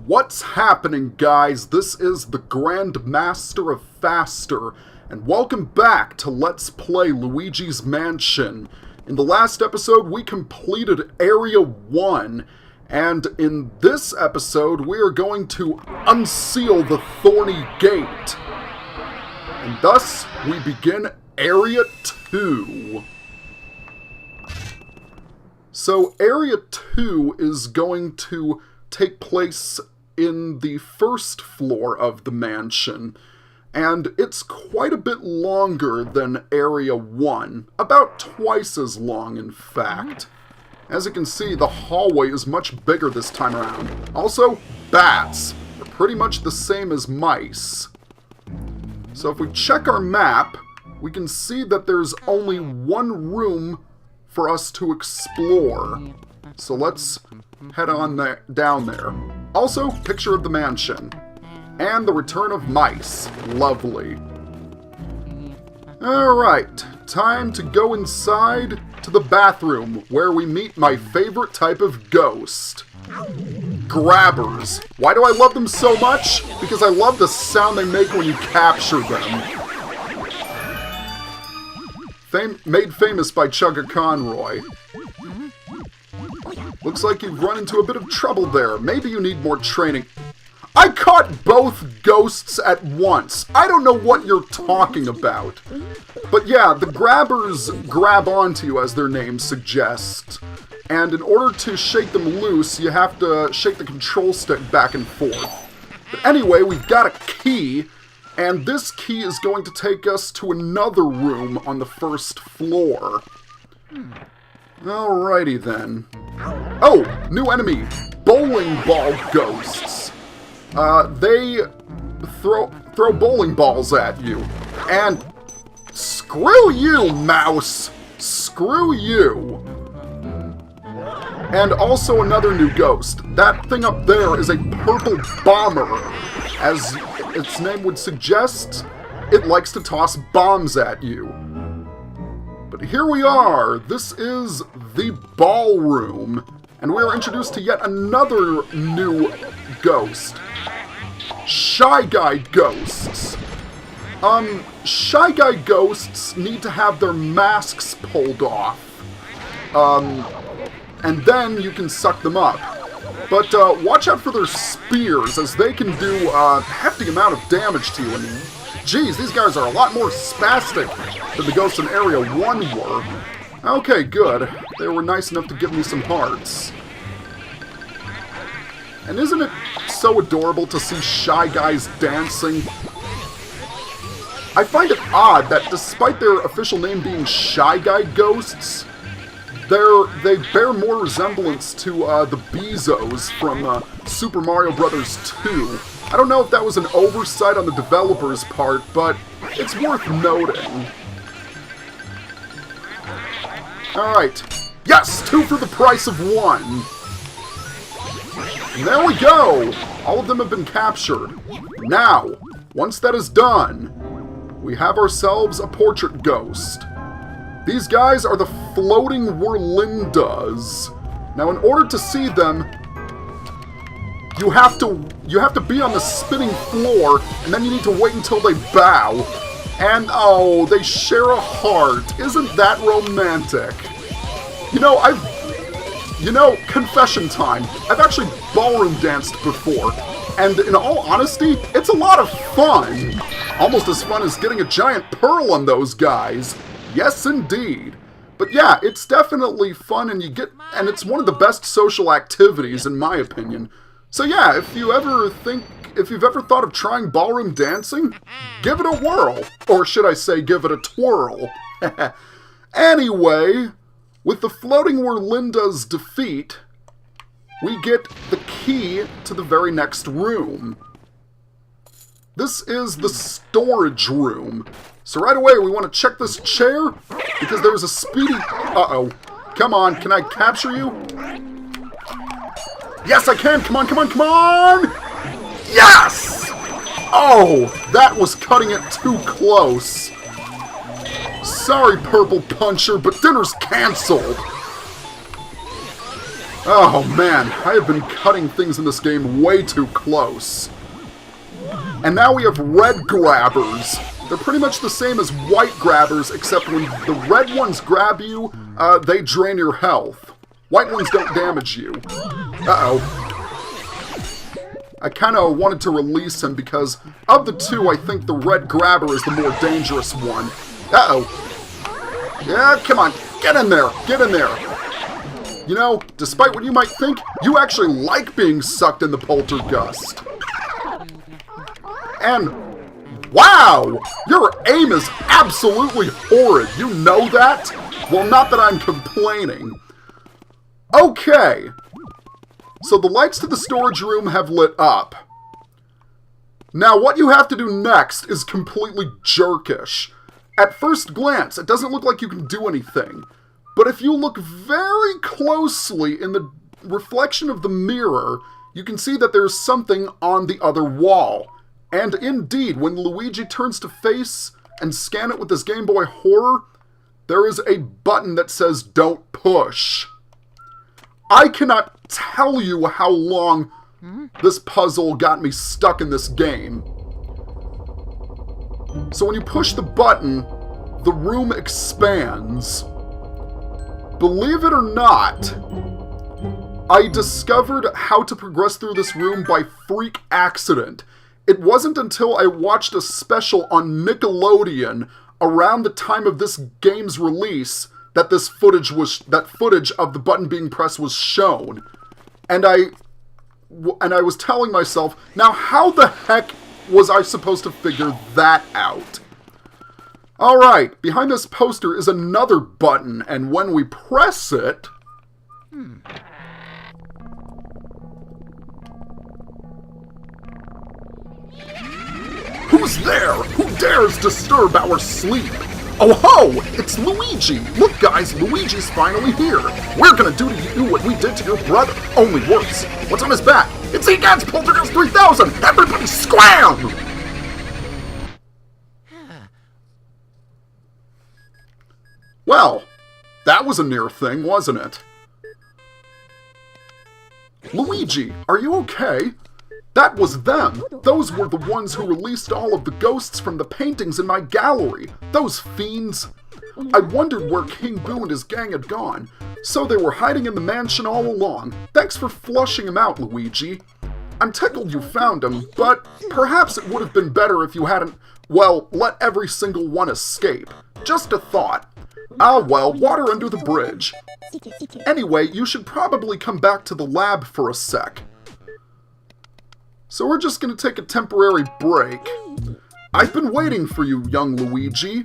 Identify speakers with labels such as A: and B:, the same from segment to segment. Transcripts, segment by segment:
A: What's happening, guys? This is the Grand Master of Faster, and welcome back to Let's Play Luigi's Mansion. In the last episode, we completed Area 1, and in this episode, we are going to unseal the Thorny Gate. And thus, we begin Area 2. So, Area 2 is going to take place in the first floor of the mansion, and it's quite a bit longer than Area 1, about twice as long in fact. As you can see, the hallway is much bigger this time around. Also, bats are pretty much the same as mice. So if we check our map, we can see that there's only one room for us to explore. So let's head on down there. Also, picture of the mansion. And the return of mice. Lovely. Alright, time to go inside to the bathroom, where we meet my favorite type of ghost. Grabbers. Why do I love them so much? Because I love the sound they make when you capture them. Made famous by Chugga Conroy. Looks like you've run into a bit of trouble there. Maybe you need more training. I caught both ghosts at once. I don't know what you're talking about. But yeah, the grabbers grab onto you, as their name suggests. And in order to shake them loose, you have to shake the control stick back and forth. But anyway, we've got a key, and this key is going to take us to another room on the first floor. Alrighty then. Oh, new enemy, bowling ball ghosts. They throw bowling balls at you. And screw you, mouse! Screw you! And also another new ghost. That thing up there is a purple bomber. As its name would suggest, it likes to toss bombs at you. But here we are. This is the ballroom. And we are introduced to yet another new ghost. Shy Guy ghosts. Shy Guy ghosts need to have their masks pulled off. And then you can suck them up. But watch out for their spears, as they can do a hefty amount of damage to you. And geez, these guys are a lot more spastic than the ghosts in Area 1 were. Okay, good. They were nice enough to give me some hearts. And isn't it so adorable to see Shy Guys dancing? I find it odd that despite their official name being Shy Guy Ghosts, they bear more resemblance to the Bezos from Super Mario Bros. 2. I don't know if that was an oversight on the developer's part, but it's worth noting. Alright. Yes! 2 for the price of 1! And there we go! All of them have been captured. Now, once that is done, we have ourselves a portrait ghost. These guys are the floating Whirlindas. Now, in order to see them, you have to be on the spinning floor, and then you need to wait until they bow. And oh, they share a heart. Isn't that romantic? You know, confession time. I've actually ballroom danced before, and in all honesty, it's a lot of fun. Almost as fun as getting a giant pearl on those guys. Yes, indeed. But yeah, it's definitely fun, and it's one of the best social activities, in my opinion. So yeah, if you've ever thought of trying ballroom dancing, give it a whirl. Or should I say, give it a twirl. Anyway, with the floating Whirlinda's defeat, we get the key to the very next room. This is the storage room. So right away, we want to check this chair, because there's a speedy... Uh-oh. Come on, can I capture you? Yes, I can! Come on, come on, come on! Yes! Oh, that was cutting it too close. Sorry, Purple Puncher, but dinner's canceled. Oh man, I have been cutting things in this game way too close. And now we have red grabbers. They're pretty much the same as white grabbers, except when the red ones grab you, they drain your health. White ones don't damage you. Uh-oh. I kind of wanted to release him because of the two, I think the red grabber is the more dangerous one. Uh-oh. Yeah, come on. Get in there. Get in there. You know, despite what you might think, you actually like being sucked in the poltergust. And, wow! Your aim is absolutely horrid. You know that? Well, not that I'm complaining. Okay. So the lights to the storage room have lit up. Now, what you have to do next is completely jerkish. At first glance, it doesn't look like you can do anything. But if you look very closely in the reflection of the mirror, you can see that there's something on the other wall. And indeed, when Luigi turns to face and scan it with his Game Boy Horror, there is a button that says "Don't push." I cannot tell you how long this puzzle got me stuck in this game. So when you push the button, the room expands. Believe it or not, I discovered how to progress through this room by freak accident. It wasn't until I watched a special on Nickelodeon around the time of this game's release that footage of the button being pressed was shown. And I was telling myself, now how the heck was I supposed to figure that out? Alright, behind this poster is another button, and when we press it... Who's there? Who dares disturb our sleep? Oh ho! It's Luigi! Look guys, Luigi's finally here! We're gonna do to you what we did to your brother, only worse. What's on his back? It's Egad's Poltergeist 3000! Everybody scram! Well, that was a near thing, wasn't it? Luigi, are you okay? That was them. Those were the ones who released all of the ghosts from the paintings in my gallery. Those fiends. I wondered where King Boo and his gang had gone. So they were hiding in the mansion all along. Thanks for flushing them out, Luigi. I'm tickled you found them, but perhaps it would have been better if you hadn't, well, let every single one escape. Just a thought. Ah well, water under the bridge. Anyway, you should probably come back to the lab for a sec. So we're just going to take a temporary break. I've been waiting for you, young Luigi.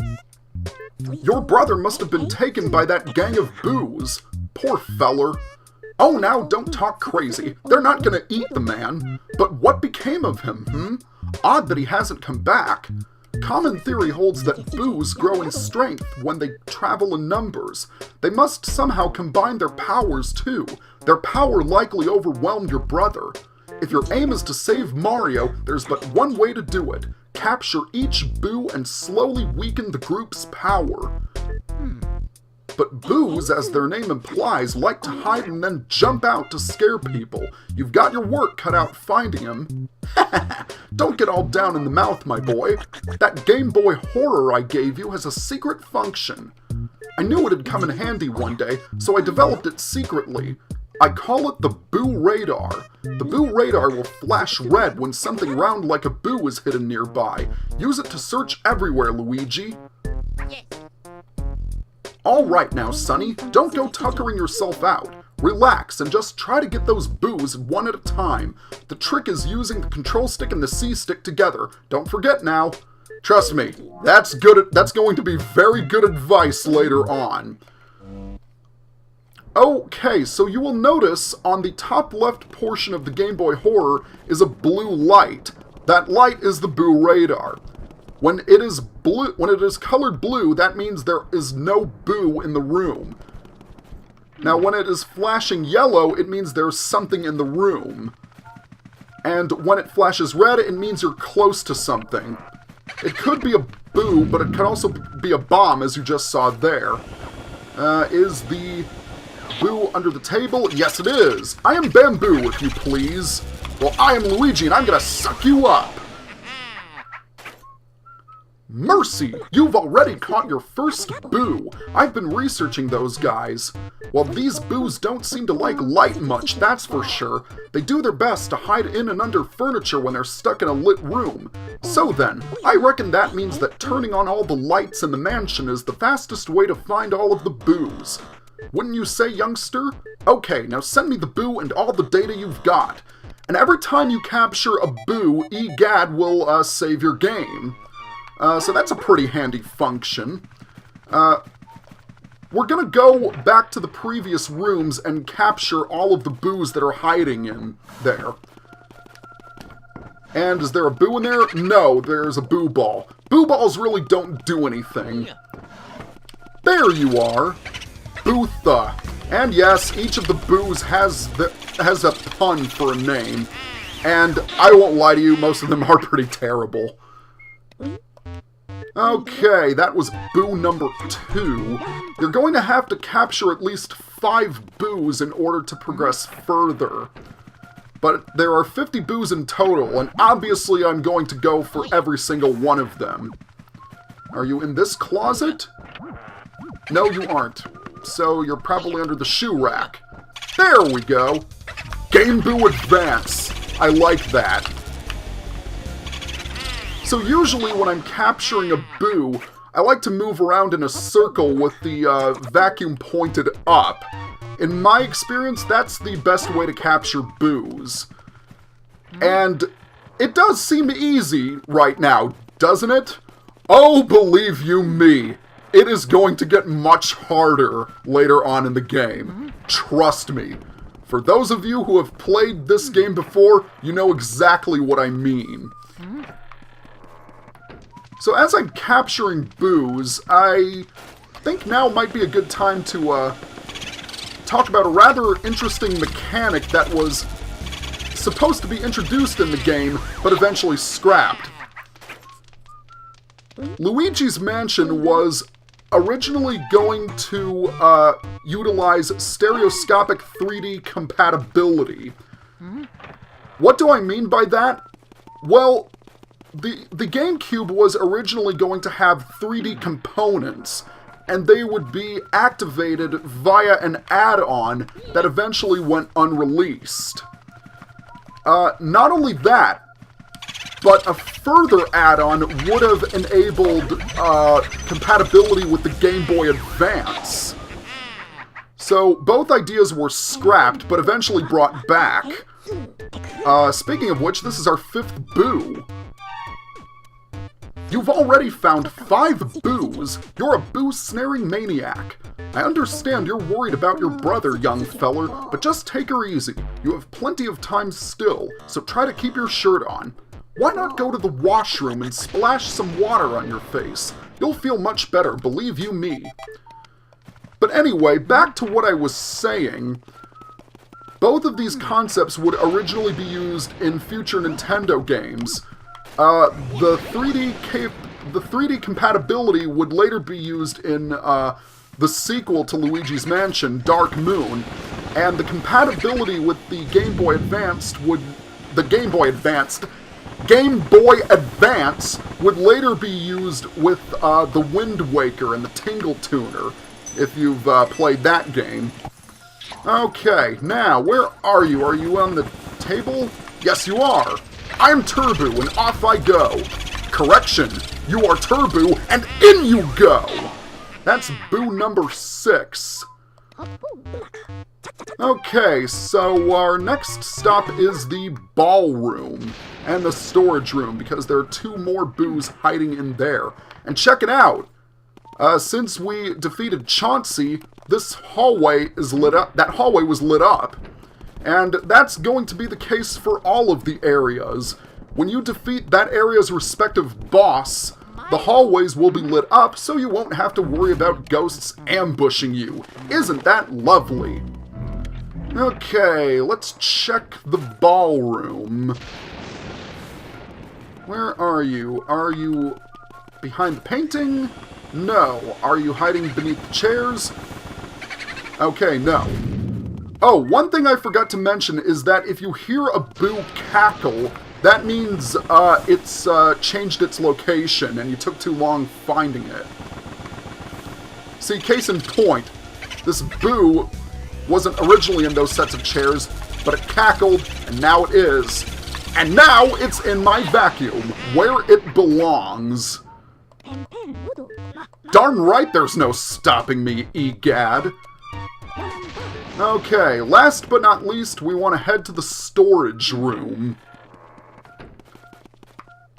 A: Your brother must have been taken by that gang of boos. Poor feller. Oh, now don't talk crazy. They're not going to eat the man. But what became of him, Odd that he hasn't come back. Common theory holds that boos grow in strength when they travel in numbers. They must somehow combine their powers, too. Their power likely overwhelmed your brother. If your aim is to save Mario, there's but one way to do it. Capture each boo and slowly weaken the group's power. But boos, as their name implies, like to hide and then jump out to scare people. You've got your work cut out finding them. Don't get all down in the mouth, my boy. That Game Boy Horror I gave you has a secret function. I knew it'd come in handy one day, so I developed it secretly. I call it the Boo Radar. The Boo Radar will flash red when something round like a boo is hidden nearby. Use it to search everywhere, Luigi. Alright now, Sonny, don't go tuckering yourself out. Relax and just try to get those boos one at a time. The trick is using the control stick and the C stick together. Don't forget now. Trust me, that's going to be very good advice later on. Okay, so you will notice on the top left portion of the Game Boy Horror is a blue light. That light is the Boo Radar. When it is colored blue, that means there is no boo in the room. Now, when it is flashing yellow, it means there's something in the room. And when it flashes red, it means you're close to something. It could be a boo, but it could also be a bomb, as you just saw there. Is the Boo under the table? Yes, it is. I am Bamboo, if you please. Well, I am Luigi, and I'm gonna suck you up. Mercy! You've already caught your first boo! I've been researching those guys. Well, these boos don't seem to like light much, that's for sure. They do their best to hide in and under furniture when they're stuck in a lit room. So then, I reckon that means that turning on all the lights in the mansion is the fastest way to find all of the boos. Wouldn't you say, youngster? Okay, now send me the boo and all the data you've got. And every time you capture a boo, egad will save your game. So that's a pretty handy function. We're gonna go back to the previous rooms and capture all of the boos that are hiding in there. And is there a boo in there? No, there's a boo ball. Boo balls really don't do anything. There you are. Bootha. And yes, each of the boos has a pun for a name. And I won't lie to you, most of them are pretty terrible. Okay, that was boo number 2. You're going to have to capture at least 5 boos in order to progress further. But there are 50 boos in total, and obviously I'm going to go for every single one of them. Are you in this closet? No, you aren't. So you're probably under the shoe rack. There we go! Game Boo Advance! I like that. So usually when I'm capturing a boo, I like to move around in a circle with the vacuum pointed up. In my experience, that's the best way to capture boos. And it does seem easy right now, doesn't it? Oh, believe you me, it is going to get much harder later on in the game. Trust me. For those of you who have played this game before, you know exactly what I mean. So as I'm capturing boos, I think now might be a good time to talk about a rather interesting mechanic that was supposed to be introduced in the game, but eventually scrapped. Luigi's Mansion was originally going to utilize stereoscopic 3D compatibility. What do I mean by that? Well, the GameCube was originally going to have 3D components, and they would be activated via an add-on that eventually went unreleased. Not only that, but a further add-on would have enabled compatibility with the Game Boy Advance. So both ideas were scrapped, but eventually brought back. Speaking of which, this is our 5th boo. You've already found 5 boos. You're a boo-snaring maniac. I understand you're worried about your brother, young feller, but just take her easy. You have plenty of time still, so try to keep your shirt on. Why not go to the washroom and splash some water on your face? You'll feel much better, believe you me. But anyway, back to what I was saying. Both of these concepts would originally be used in future Nintendo games. The 3D compatibility would later be used in the sequel to Luigi's Mansion, Dark Moon, and the compatibility with the Game Boy Advance would later be used with the Wind Waker and the Tingle Tuner, if you've played that game. Okay, now, where are you? Are you on the table? Yes, you are! I'm Turbo, and off I go! Correction, you are Turbo, and in you go! That's boo number 6. Okay, so our next stop is the ballroom and the storage room, because there are 2 more boos hiding in there. And check it out! Since we defeated Chauncey, this hallway is lit up. That hallway was lit up. And that's going to be the case for all of the areas. When you defeat that area's respective boss, the hallways will be lit up, so you won't have to worry about ghosts ambushing you. Isn't that lovely? Okay, let's check the ballroom. Where are you? Are you behind the painting? No. Are you hiding beneath the chairs? Okay, no. Oh, one thing I forgot to mention is that if you hear a boo cackle, that means it's changed its location and you took too long finding it. See, case in point, this boo wasn't originally in those sets of chairs, but it cackled, and now it is. And now it's in my vacuum, where it belongs. Darn right there's no stopping me, egad. Okay, last but not least, we want to head to the storage room.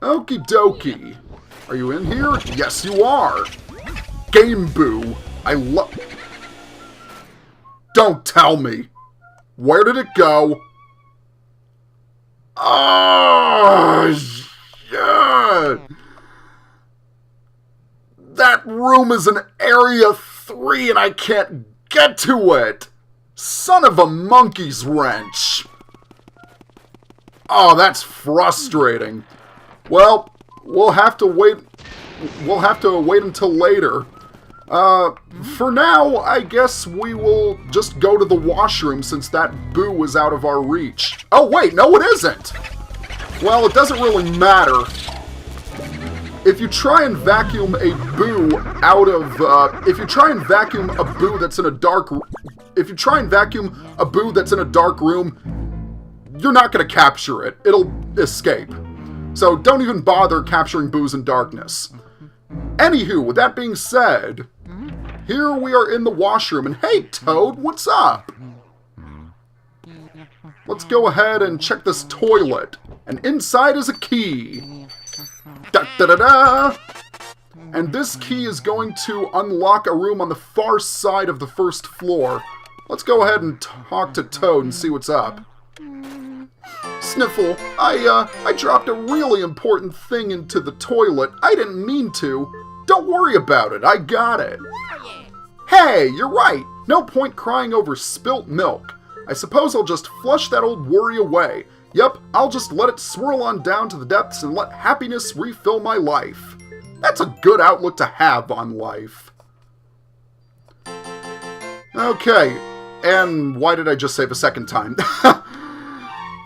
A: Okie dokie. Are you in here? Yes, you are. Game Boo. I love... Don't tell me. Where did it go? Oh, yeah. That room is in Area 3 and I can't get to it. Son of a monkey's wrench. Oh, that's frustrating. Well, we'll have to wait until later. For now, I guess we will just go to the washroom since that boo is out of our reach. Oh wait, no it isn't! Well, it doesn't really matter. If you try and vacuum a boo out of, if you try and vacuum a boo that's in a dark room, you're not gonna capture it. It'll escape. So don't even bother capturing boos in darkness. Anywho, with that being said, here we are in the washroom, and hey, Toad, what's up? Let's go ahead and check this toilet. And inside is a key. Da-da-da-da! And this key is going to unlock a room on the far side of the first floor. Let's go ahead and talk to Toad and see what's up. Sniffle, I dropped a really important thing into the toilet. I didn't mean to. Don't worry about it, I got it. Hey, you're right. No point crying over spilt milk. I suppose I'll just flush that old worry away. Yep, I'll just let it swirl on down to the depths and let happiness refill my life. That's a good outlook to have on life. Okay, and why did I just save a second time?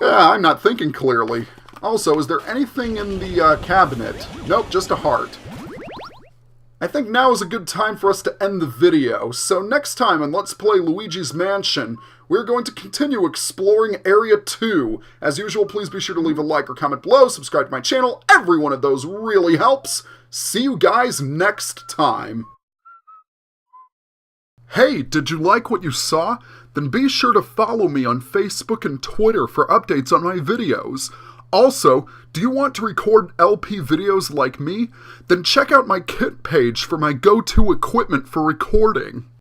A: Yeah, I'm not thinking clearly. Also, is there anything in the cabinet? Nope, just a heart. I think now is a good time for us to end the video, so next time on Let's Play Luigi's Mansion, we're going to continue exploring Area 2. As usual, please be sure to leave a like or comment below, subscribe to my channel, every one of those really helps. See you guys next time. Hey, did you like what you saw? Then be sure to follow me on Facebook and Twitter for updates on my videos. Also, do you want to record LP videos like me? Then check out my kit page for my go-to equipment for recording.